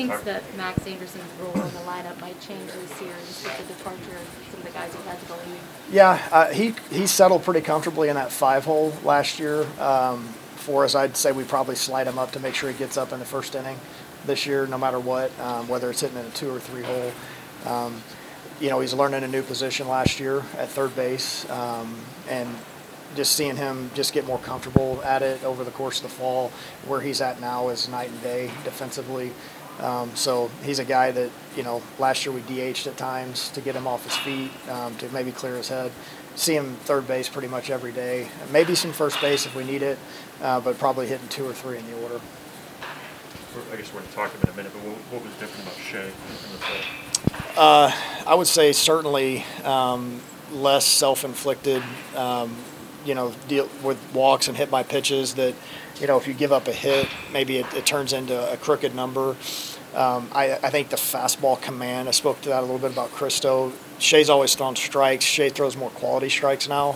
thinks that Max Anderson's role in the lineup might change this year just with the departure of some of the guys who had to go leave? Yeah, he settled pretty comfortably in that 5-hole last year. For us, I'd say we probably slide him up to make sure he gets up in the first inning this year, no matter what, whether it's hitting in a 2 or 3 hole. He's learning a new position last year at third base, and just seeing him just get more comfortable at it over the course of the fall. Where he's at now is night and day defensively. So he's a guy that, last year we DH'd at times to get him off his feet, to maybe clear his head. See him third base pretty much every day. Maybe some first base if we need it, but probably hitting 2 or 3 in the order. I guess we're going to talk about it in a minute, but what was different about Shea in the fall? I would say certainly less self-inflicted, deal with walks and hit by pitches that, if you give up a hit, maybe it turns into a crooked number. I think the fastball command, I spoke to that a little bit about Christo. Shea's always thrown strikes. Shea throws more quality strikes now,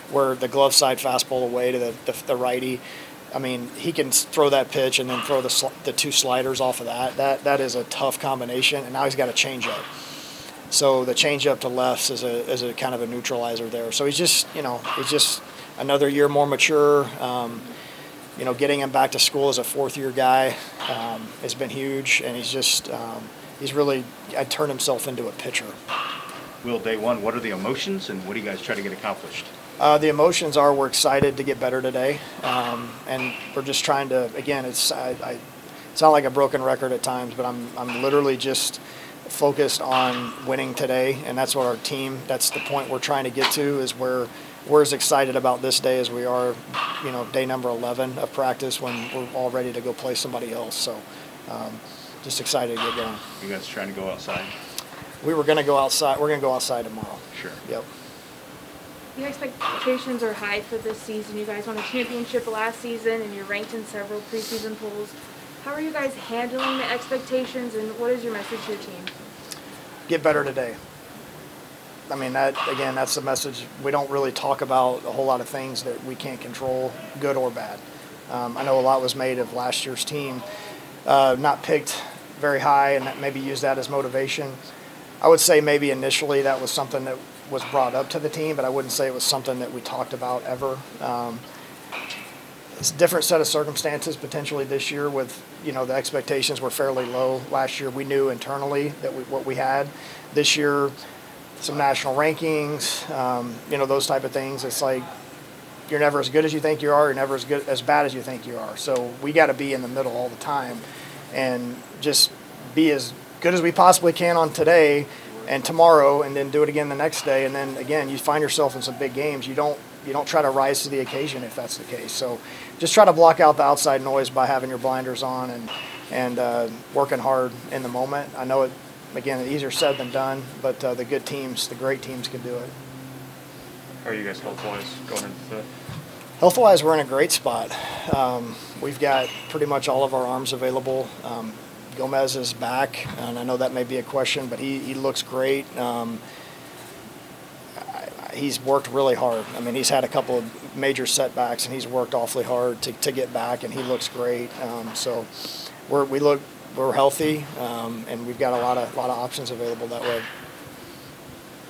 where the glove side fastball away to the righty. I mean, he can throw that pitch and then throw the 2 sliders off of that. That is a tough combination, and now he's got a changeup. So the changeup to lefts is a kind of a neutralizer there. So he's just another year more mature. Getting him back to school as a 4th-year guy has been huge, and he's really turned himself into a pitcher. Will, day one, what are the emotions, and what do you guys try to get accomplished? The emotions are we're excited to get better today, and we're just trying to. Again, I sound like a broken record at times, but I'm literally just focused on winning today, and that's what our team. That's the point we're trying to get to. Is where we're as excited about this day as we are, day number 11 of practice when we're all ready to go play somebody else. So, just excited to get going. You guys trying to go outside? We were going to go outside. We're going to go outside tomorrow. Sure. Yep. Your expectations are high for this season. You guys won a championship last season, and you're ranked in several preseason polls. How are you guys handling the expectations, and what is your message to your team? Get better today. I mean, that's the message. We don't really talk about a whole lot of things that we can't control, good or bad. I know a lot was made of last year's team, not picked very high, and maybe use that as motivation. I would say maybe initially that was something that was brought up to the team, but I wouldn't say it was something that we talked about ever. It's a different set of circumstances potentially this year with, the expectations were fairly low. Last year we knew internally that what we had. This year, some national rankings, those type of things. It's like you're never as good as you think you are. You're never as bad as you think you are. So we got to be in the middle all the time and just be as good as we possibly can on today and tomorrow, and then do it again the next day. And then again, you find yourself in some big games. You don't try to rise to the occasion if that's the case. So just try to block out the outside noise by having your blinders on and working hard in the moment. I know it, again, easier said than done, but the good teams, the great teams can do it. How are you guys health-wise going into that? Health-wise, we're in a great spot. We've got pretty much all of our arms available. Gomez is back, and I know that may be a question, but he looks great. He's worked really hard. I mean, he's had a couple of major setbacks, and he's worked awfully hard to get back, and he looks great. So we're healthy, and we've got a lot of options available that way.